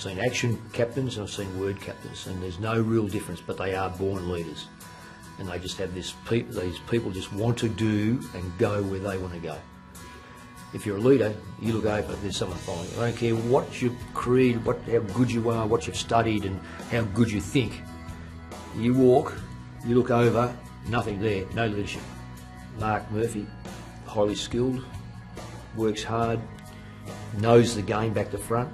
seen action captains and I've seen word captains, and there's no real difference, but they are born leaders. And they just have these people just want to do and go where they want to go. If you're a leader, you look over, there's someone following you. I don't care what you've created, how good you are, what you've studied and how good you think. You walk, you look over, nothing there, no leadership. Mark Murphy, highly skilled, works hard, knows the game back to front,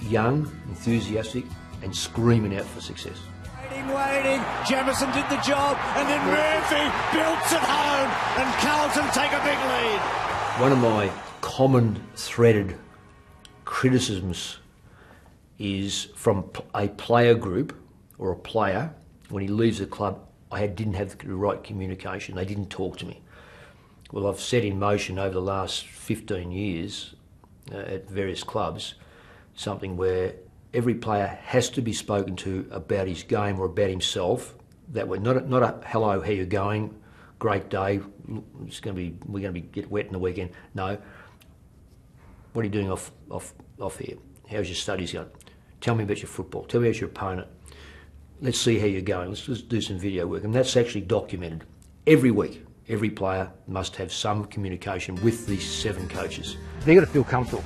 young, enthusiastic and screaming out for success. Waiting, Jamison did the job, and then Murphy builds it home, and Carlton take a big lead. One of my common threaded criticisms is from a player group or a player, when he leaves the club, I didn't have the right communication, they didn't talk to me. Well, I've set in motion over the last 15 years at various clubs something where every player has to be spoken to about his game or about himself. That way, not a hello, how you going, great day, we're going to get wet in the weekend. No, what are you doing off here? How's your studies going? Tell me about your football. Tell me about your opponent. Let's see how you're going. Let's do some video work, and that's actually documented every week. Every player must have some communication with these 7 coaches. They've got to feel comfortable.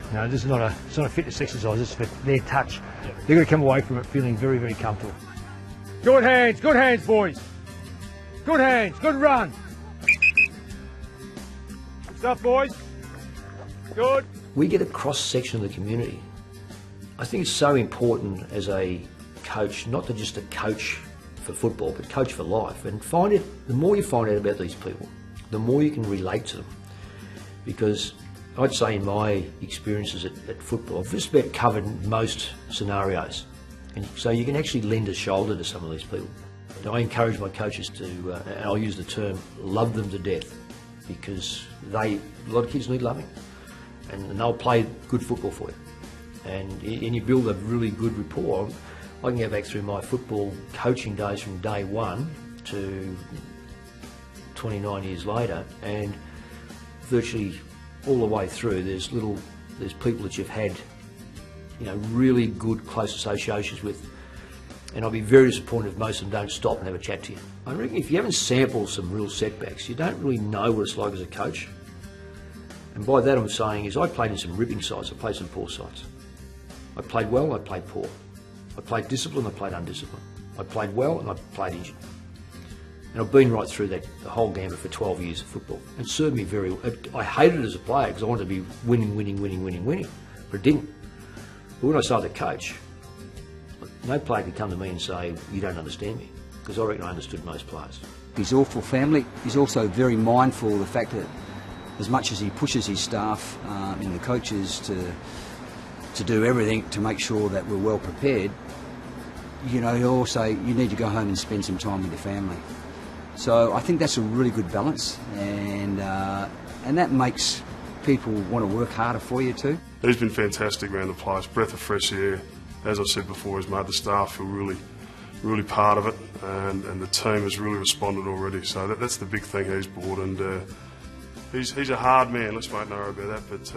You know, this is not a fitness exercise, it's for their touch. Yeah. They've got to come away from it feeling very, very comfortable. Good hands, boys. Good hands, good run. Good stuff, boys. Good. We get a cross-section of the community. I think it's so important as a coach, not to just a coach for football, but coach for life. And the more you find out about these people, the more you can relate to them. Because I'd say in my experiences at football, I've just about covered most scenarios. And so you can actually lend a shoulder to some of these people. And I encourage my coaches to, and I'll use the term, love them to death, because a lot of kids need loving. And they'll play good football for you. And you build a really good rapport. I can go back through my football coaching days from day one to 29 years later, and virtually all the way through, there's people that you've had, you know, really good close associations with, and I'll be very disappointed if most of them don't stop and have a chat to you. I reckon if you haven't sampled some real setbacks, you don't really know what it's like as a coach. And by that I'm saying is I played in some ripping sides, I played some poor sides. I played well, I played poor. I played disciplined, I played undisciplined. I played well and I played injured. And I've been right through the whole gambit for 12 years of football. It served me very well. I hated it as a player because I wanted to be winning, but it didn't. But when I started to coach, no player could come to me and say, you don't understand me, because I reckon I understood most players. He's all for family. He's also very mindful of the fact that as much as he pushes his staff and the coaches to do everything to make sure that we're well prepared, you know, he'll also say you need to go home and spend some time with your family. So I think that's a really good balance, and that makes people want to work harder for you too. He's been fantastic around the place, breath of fresh air. As I said before, he's made the staff feel really part of it, and the team has really responded already. So that's the big thing he's brought, and he's a hard man, let's make no about that, but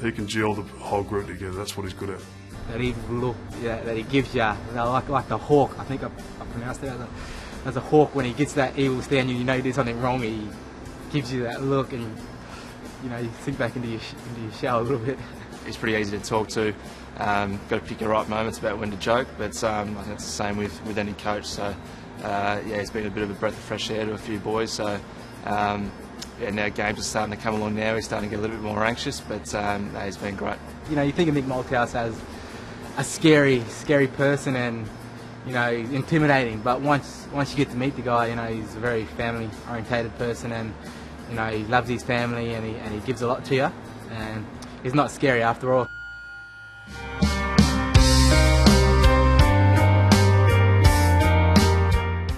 he can gel the whole group together. That's what he's good at. That evil look that he gives you, like the hawk. I think I pronounced it as a hawk. When he gets that evil stare and you know there's something wrong, he gives you that look, and you know you sink back into your shell a little bit. He's pretty easy to talk to. Got to pick your right moments about when to joke, but I think it's the same with any coach. So yeah, he's been a bit of a breath of fresh air to a few boys. So yeah, now games are starting to come along now. He's starting to get a little bit more anxious, but no, he's been great. You know, you think of Mick Malthouse as a scary person and, you know, intimidating, but once you get to meet the guy, you know, he's a very family orientated person, and you know, he loves his family, and he gives a lot to you, and he's not scary after all.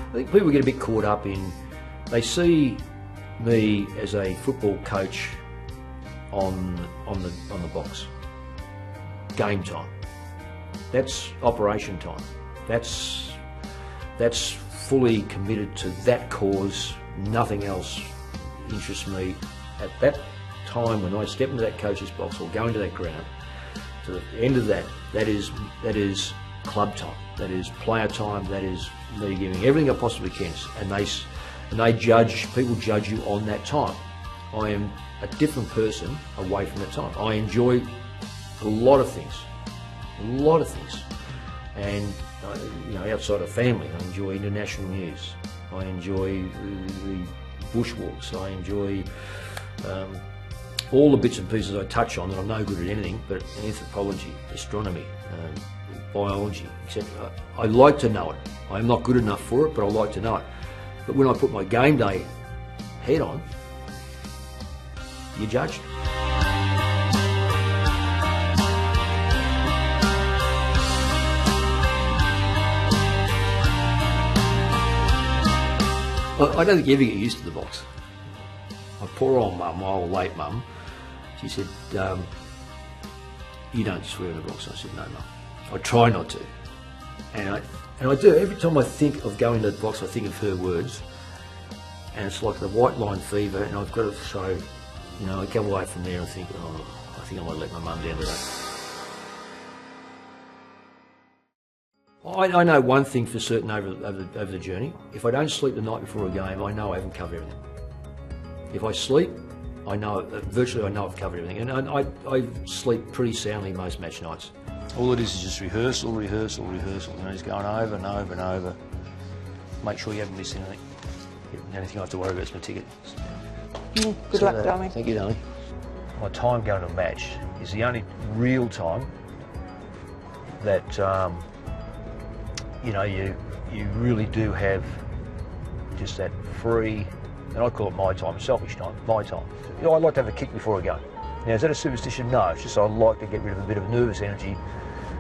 I think people get a bit caught up in, they see me as a football coach on the box. Game time. That's operation time. That's fully committed to that cause. Nothing else interests me. At that time when I step into that coach's box or go into that ground, to the end of that, that is club time, that is player time, that is me giving everything I possibly can, and they judge, people judge you on that time. I am a different person away from that time. I enjoy a lot of things, and you know, outside of family, I enjoy international news. I enjoy the bushwalks. I enjoy all the bits and pieces I touch on that I'm no good at anything, but anthropology, astronomy, biology, etc. I like to know it. I'm not good enough for it, but I like to know it. But when I put my game day head on, you're judged. I don't think you ever get used to the box. My poor old mum, my old late mum, she said, you don't swear in the box. I said, no, Mum. I try not to. And I do. Every time I think of going to the box, I think of her words. And it's like the white line fever, and I've got to, so, you know, I come away from there and think, oh, I think I might let my mum down today. I know one thing for certain over the journey. If I don't sleep the night before a game, I know I haven't covered everything. If I sleep, I know, virtually I know I've covered everything. And I sleep pretty soundly most match nights. All it is just rehearsal, rehearsal, rehearsal. You know, just going over and over and over. Make sure you haven't missed anything. The only thing I have to worry about is my ticket. Good luck, darling. Thank you, darling. My time going to a match is the only real time that, you know, you really do have just that free, and I call it my time, selfish time, my time. You know, I like to have a kick before I go. Now, is that a superstition? No, it's just I like to get rid of a bit of nervous energy,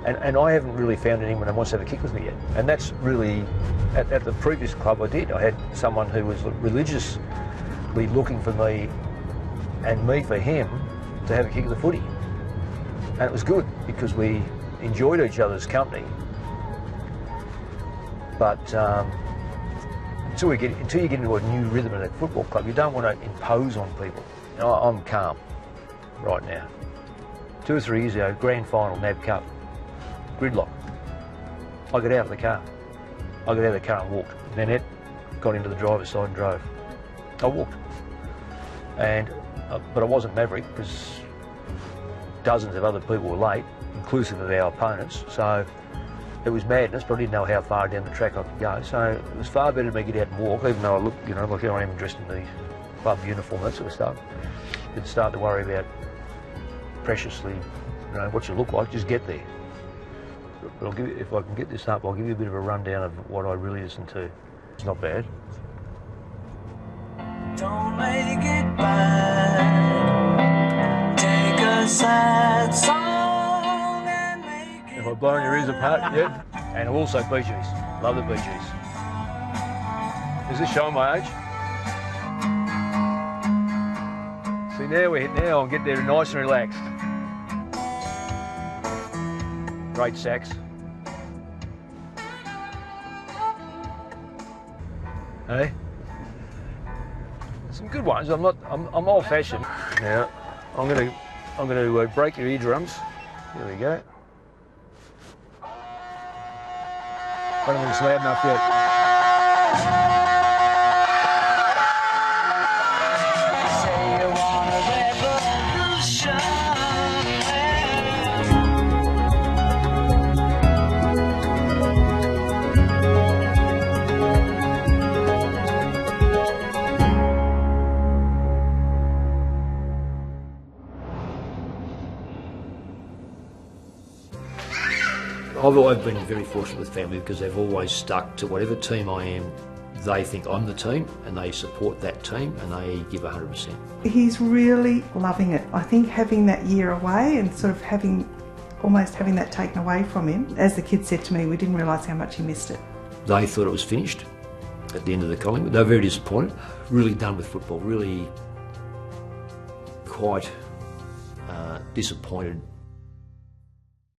and I haven't really found anyone that wants to have a kick with me yet. And that's really, at the previous club I did, I had someone who was religiously looking for me and me for him to have a kick of the footy. And it was good because we enjoyed each other's company. But until you get into a new rhythm in a football club, you don't want to impose on people. You know, I'm calm right now. 2 or 3 years ago, grand final, NAB Cup, gridlock. I got out of the car. I got out of the car and walked. Nanette got into the driver's side and drove. I walked. And but I wasn't maverick because dozens of other people were late, inclusive of our opponents. So it was madness, but I didn't know how far down the track I could go. So it was far better to me get out and walk, even though I look, you know, like I am dressed in the club uniform, that sort of stuff. Didn't start to worry about preciously, you know, what you look like. Just get there. But I'll give you, if I can get this up, I'll give you a bit of a rundown of what I really listen to. It's not bad. Don't make it bad. Take a sad song and make it. Have I blown your ears apart yet? And also Bee Gees. Love the Bee Gees. Is this showing my age? See, now I'll get there nice and relaxed. Great sax. Hey? Some good ones. I'm old-fashioned. Now, I'm gonna break your eardrums. There we go. I don't think it's loud enough yet. I've been very fortunate with family because they've always stuck to whatever team I am. They think I'm the team and they support that team and they give 100%. He's really loving it. I think having that year away and sort of almost having that taken away from him, as the kids said to me, we didn't realise how much he missed it. They thought it was finished at the end of the Collingwood. They were very disappointed, really done with football, really quite disappointed